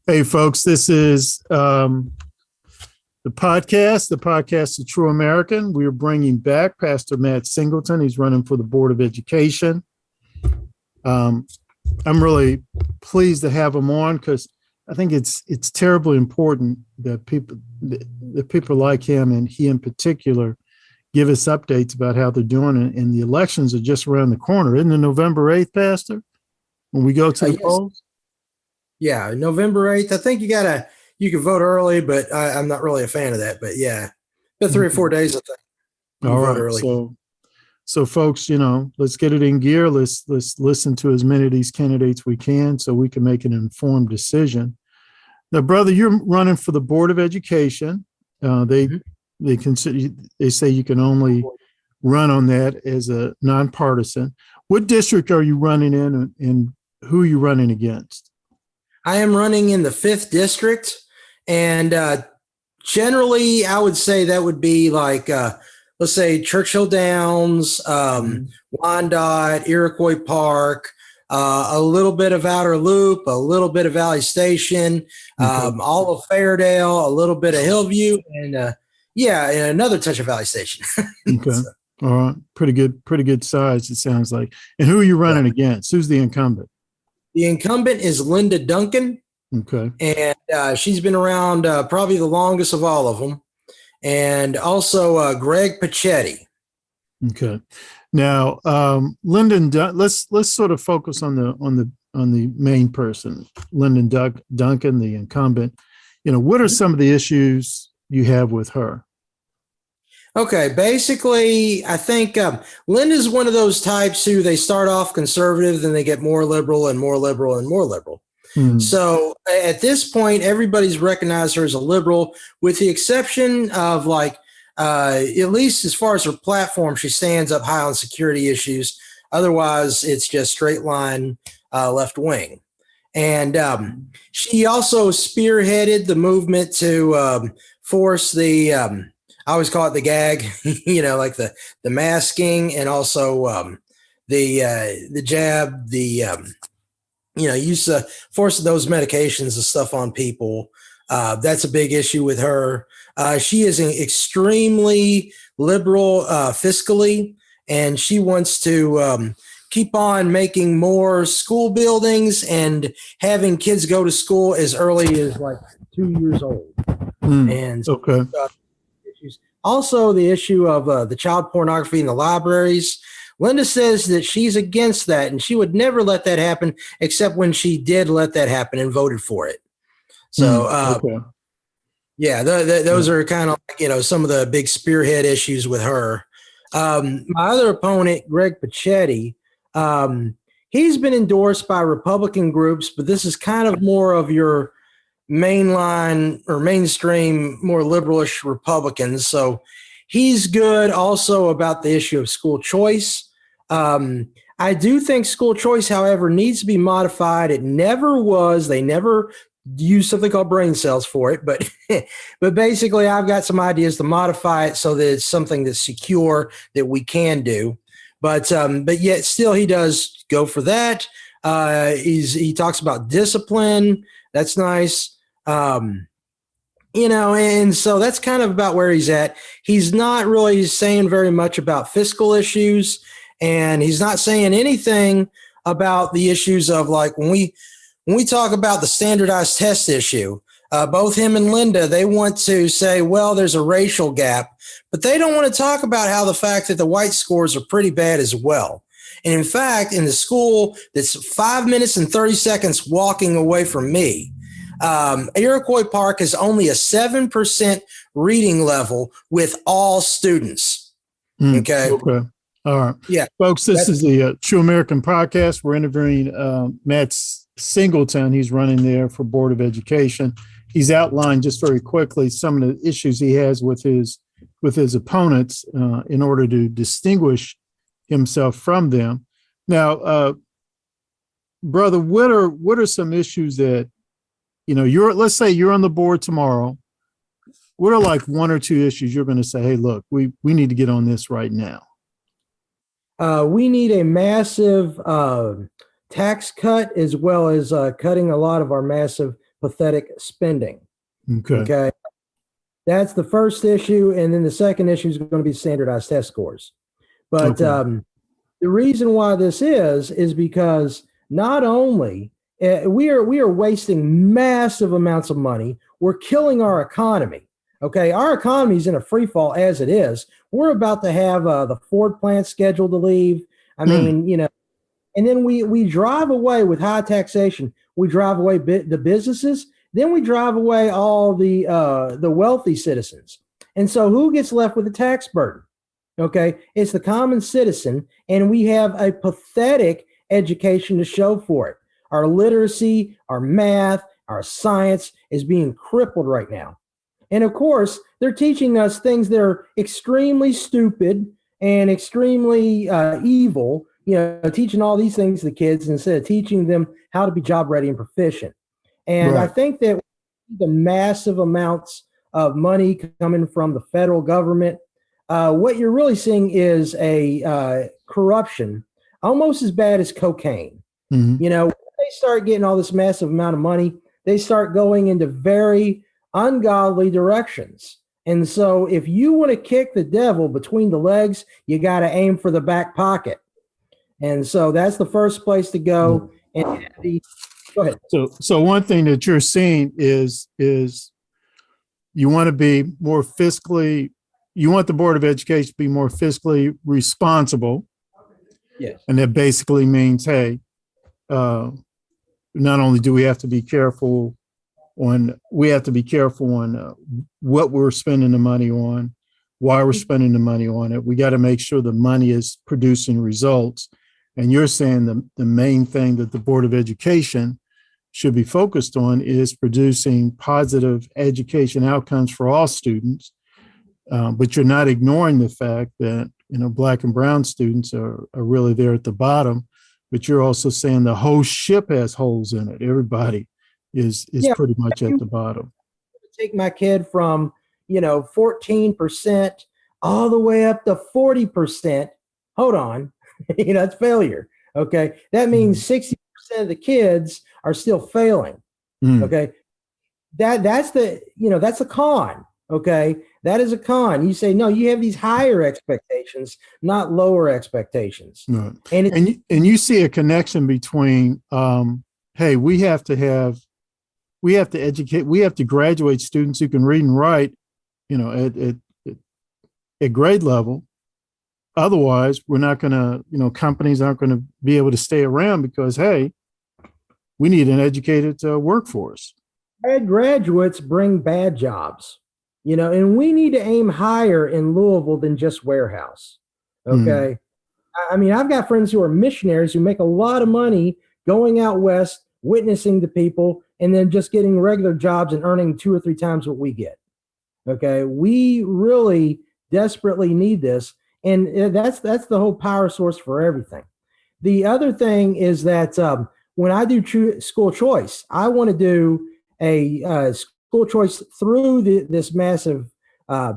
Hey, folks, this is the podcast of True American. We are bringing back Pastor Matt Singleton. He's running for the Board of Education. I'm really pleased to have him on because I think it's terribly important that people like him and he in particular give us updates about how they're doing. And the elections are just around the corner. Isn't it November 8th, Pastor, when we go to the polls? Yeah, November 8th. I think you can vote early, but I'm not really a fan of that. But yeah, but 3 or 4 days, I think. All right. Early. So folks, let's get it in gear. Let's listen to as many of these candidates we can so we can make an informed decision. Now, brother, you're running for the Board of Education. They say you can only run on that as a nonpartisan. What district are you running in, and who are you running against? I am running in the 5th district, and generally I would say that would be like, let's say Churchill Downs, Wyandotte, Iroquois Park, a little bit of Outer Loop, a little bit of Valley Station, all of Fairdale, a little bit of Hillview, and and another touch of Valley Station. Okay. So. All right. Pretty good size, it sounds like. And who are you running against? Who's the incumbent? The incumbent is Linda Duncan. Okay. And she's been around probably the longest of all of them. And also Greg Pachetti. Okay. Now, Lyndon, let's sort of focus on the main person, Lyndon Duncan, the incumbent. What are some of the issues you have with her? Okay, basically, I think Linda's one of those types who they start off conservative, then they get more liberal and more liberal and more liberal. So at this point, everybody's recognized her as a liberal, with the exception of at least as far as her platform, she stands up high on security issues. Otherwise, it's just straight line left wing. And she also spearheaded the movement to force the I always call it the gag, like the masking, and also the jab, use force those medications and stuff on people. That's a big issue with her. She is extremely liberal fiscally, and she wants to keep on making more school buildings and having kids go to school as early as 2 years old. And okay. Also, the issue of the child pornography in the libraries. Linda says that she's against that, and she would never let that happen, except when she did let that happen and voted for it. So, those are kind of some of the big spearhead issues with her. My other opponent, Greg Pachetti, he's been endorsed by Republican groups, but this is kind of more of your mainline or mainstream, more liberalish Republicans. So he's good also about the issue of school choice. I do think school choice, however, needs to be modified. It never was. They never used something called brain cells for it, but but basically I've got some ideas to modify it so that it's something that's secure that we can do. But yet still he does go for that. He talks about discipline. That's nice. And so that's kind of about where he's at. He's not really saying very much about fiscal issues, and he's not saying anything about the issues of when we talk about the standardized test issue. Both him and Linda, they want to say, well, there's a racial gap, but they don't want to talk about how the fact that the white scores are pretty bad as well. And in fact, in the school that's 5 minutes and 30 seconds walking away from me, Iroquois Park is only a 7% reading level with all students. Okay. All right. Yeah. Folks, this is the True American podcast. We're interviewing Matt Singleton. He's running there for Board of Education. He's outlined just very quickly some of the issues he has with his opponents in order to distinguish himself from them. Now, brother, what are some issues that let's say you're on the board tomorrow. What are one or two issues you're going to say, hey, look, we need to get on this right now? We need a massive tax cut, as well as cutting a lot of our massive pathetic spending. Okay. Okay. That's the first issue. And then the second issue is going to be standardized test scores. But the reason why this is because not only we are wasting massive amounts of money, we're killing our economy. Okay. Our economy is in a free fall as it is. We're about to have the Ford plant scheduled to leave. I mean, and then we drive away with high taxation. We drive away the businesses. Then we drive away all the wealthy citizens. And so who gets left with the tax burden? Okay, it's the common citizen, and we have a pathetic education to show for it. Our literacy, our math, our science is being crippled right now. And of course, they're teaching us things that are extremely stupid and extremely evil, teaching all these things to the kids instead of teaching them how to be job ready and proficient. And Right. I think that the massive amounts of money coming from the federal government, what you're really seeing is a corruption almost as bad as cocaine. Mm-hmm. When they start getting all this massive amount of money, they start going into very ungodly directions. And so if you want to kick the devil between the legs, you got to aim for the back pocket. And so that's the first place to go. And go ahead. So one thing that you're seeing is you want to be more fiscally, you want the Board of Education to be more fiscally responsible. Yes. And that basically means, hey, not only do we have to be careful on what we're spending the money on, why we're spending the money on it. We got to make sure the money is producing results. And you're saying the main thing that the Board of Education should be focused on is producing positive education outcomes for all students. But you're not ignoring the fact that, Black and brown students are really there at the bottom, but you're also saying the whole ship has holes in it. Everybody is pretty much at the bottom. Take my kid from, 14% all the way up to 40%. Hold on. That's failure. Okay. That means 60% of the kids are still failing. Okay. That's a con. Okay. That is a con. You say, no, you have these higher expectations, not lower expectations. Right. And you see a connection between, hey, we have to educate, we have to graduate students who can read and write, at grade level. Otherwise, we're not going to, companies aren't going to be able to stay around because, hey, we need an educated workforce. Bad graduates bring bad jobs, and we need to aim higher in Louisville than just warehouse. Okay. I mean, I've got friends who are missionaries who make a lot of money going out west, witnessing to people, and then just getting regular jobs and earning 2 or 3 times what we get. Okay. We really desperately need this. And that's the whole power source for everything. The other thing is that when I do school choice, I want to do a school choice through this massive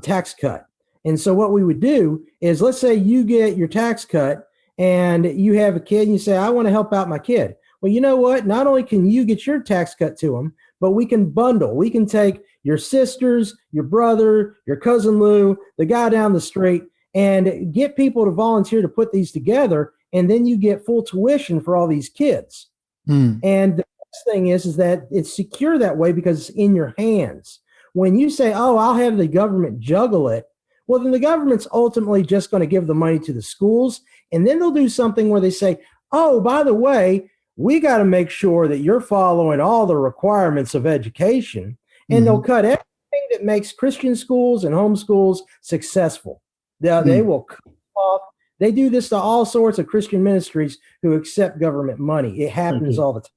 tax cut. And so what we would do is, let's say you get your tax cut and you have a kid and you say, I want to help out my kid. Well, you know what? Not only can you get your tax cut to them, but we can bundle. We can take your sisters, your brother, your cousin Lou, the guy down the street, and get people to volunteer to put these together. And then you get full tuition for all these kids. And the best thing is that it's secure that way because it's in your hands. When you say, oh, I'll have the government juggle it, well, then the government's ultimately just going to give the money to the schools. And then they'll do something where they say, oh, by the way, we got to make sure that you're following all the requirements of education. And they'll cut everything that makes Christian schools and homeschools successful. They will cut off. They do this to all sorts of Christian ministries who accept government money. It happens all the time.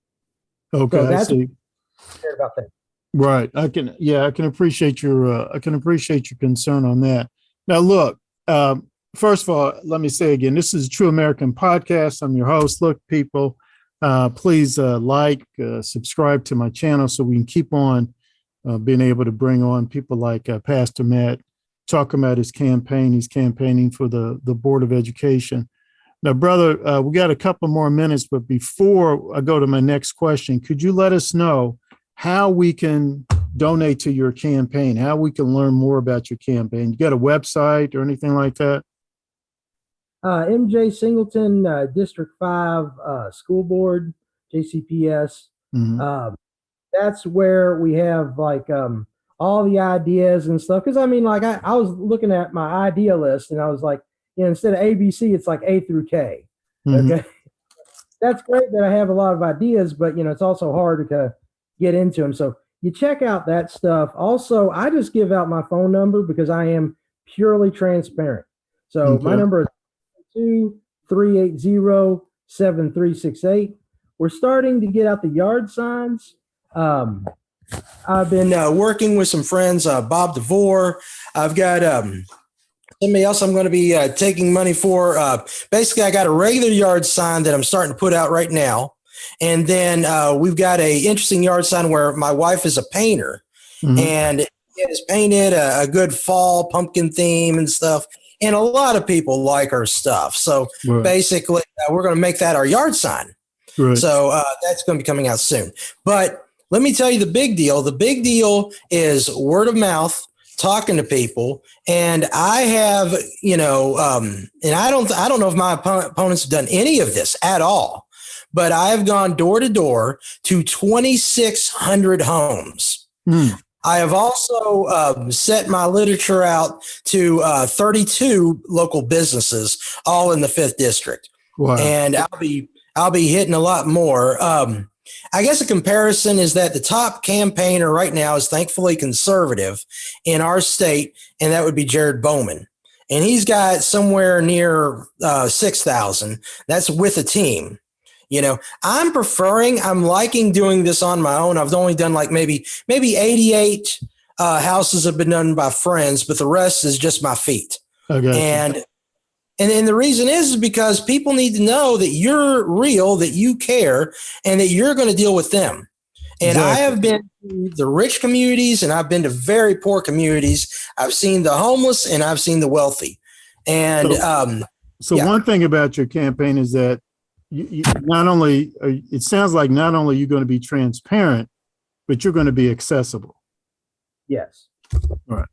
Okay, so that's I see. What about that. Right. I can appreciate your concern on that. Now, look, first of all, let me say again, this is a True American Podcast. I'm your host. Look, people, please subscribe to my channel so we can keep on being able to bring on people like Pastor Matt, talking about his campaign. He's campaigning for the Board of Education. Now, brother, we got a couple more minutes, but before I go to my next question, could you let us know how we can donate to your campaign, how we can learn more about your campaign. You got a website or anything like that? MJ Singleton, District 5, Schoolboard, JCPS. Mhm. That's where we have like all the ideas and stuff. Because I mean, like I was looking at my idea list and I was like, instead of ABC, it's like A through K. Mhm. Okay. That's great that I have a lot of ideas, but it's also hard to get into them. So you check out that stuff. Also, I just give out my phone number because I am purely transparent. So my Okay. number is 2-380-7368. We're starting to get out the yard signs. I've been working with some friends, Bob DeVore. I've got somebody else I'm going to be taking money for. Basically, I got a regular yard sign that I'm starting to put out right now. And then we've got a interesting yard sign where my wife is a painter. Mhm. And it has painted a good fall pumpkin theme and stuff. And a lot of people like her stuff. So Right. basically, we're going to make that our yard sign. Right. So that's going to be coming out soon. But let me tell you the big deal. The big deal is word of mouth, talking to people. And I have, and I don't know if my opponents have done any of this at all, but I've gone door to door to 2,600 homes. Mm. I have also set my literature out to 32 local businesses, all in the 5th district. Wow. And I'll be hitting a lot more. I guess a comparison is that the top campaigner right now is thankfully conservative in our state, and that would be Jared Bowman. And he's got somewhere near 6,000. That's with a team. I'm liking doing this on my own. I've only done like maybe 88 houses have been done by friends, but the rest is just my feet. Okay. And the reason is because people need to know that you're real, that you care, and that you're going to deal with them. And Exactly. I have been to the rich communities and I've been to very poor communities. I've seen the homeless and I've seen the wealthy. And so one thing about your campaign is that you not only, it sounds like not only you're going to be transparent, but you're going to be accessible. Yes. All right.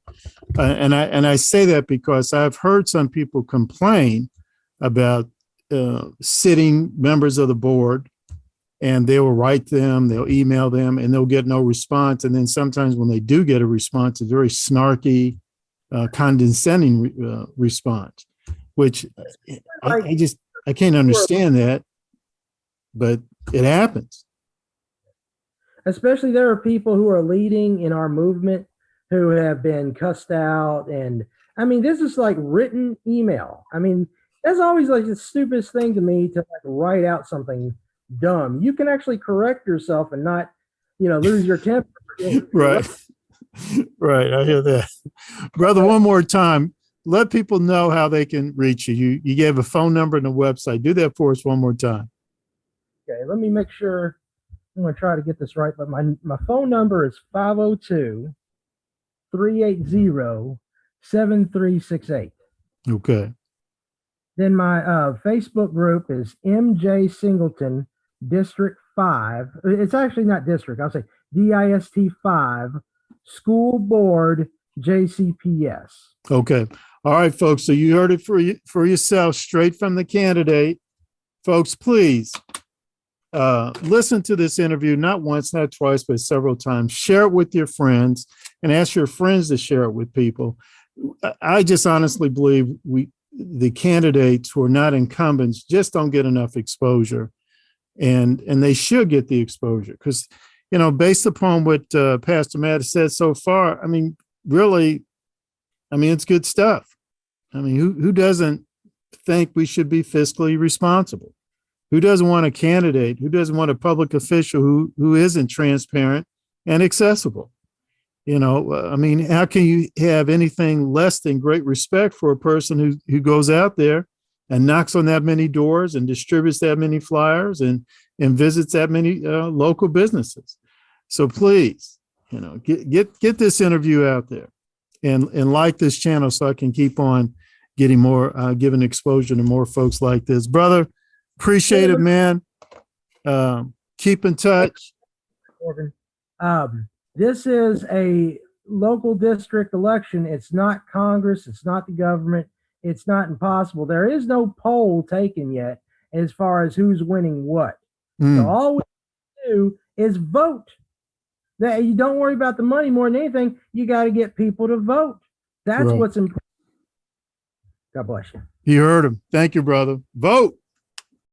And I say that because I've heard some people complain about sitting members of the board, and they will write them, they'll email them, and they'll get no response. And then sometimes when they do get a response, it's a very snarky, condescending response, which I can't understand that, but it happens. Especially there are people who are leading in our movement who have been cussed out. And I mean, this is like written email. I mean, that's always like the stupidest thing to me, to like write out something dumb. You can actually correct yourself and not, lose your temper. Right. Right. I hear that. Brother, one more time, let people know how they can reach you. You gave a phone number and a website. Do that for us one more time. Okay. Let me make sure. I'm going to try to get this right, but my phone number is 502-380-7368. Okay. Then my Facebook group is MJ Singleton District 5. It's actually not district. I'll say DIST 5 School Board JCPS. Okay. All right, folks. So you heard it for yourself, straight from the candidate. Folks, please listen to this interview, not once, not twice, but several times. Share it with your friends and ask your friends to share it with people. I just honestly believe the candidates who are not incumbents just don't get enough exposure, and they should get the exposure because, based upon what Pastor Matt said so far, I mean, really, it's good stuff. I mean, who doesn't think we should be fiscally responsible? Who doesn't want a candidate? Who doesn't want a public official who isn't transparent and accessible? How can you have anything less than great respect for a person who goes out there and knocks on that many doors and distributes that many flyers and visits that many local businesses? So please, get this interview out there and like this channel so I can keep on getting more, giving exposure to more folks like this. Brother, appreciate it, man. Keep in touch. This is a local district election. It's not Congress. It's not the government. It's not impossible. There is no poll taken yet as far as who's winning what. So all we do is vote. That you don't worry about the money more than anything. You got to get people to vote. That's Right. what's important. God bless you. You heard him. Thank you, brother. Vote.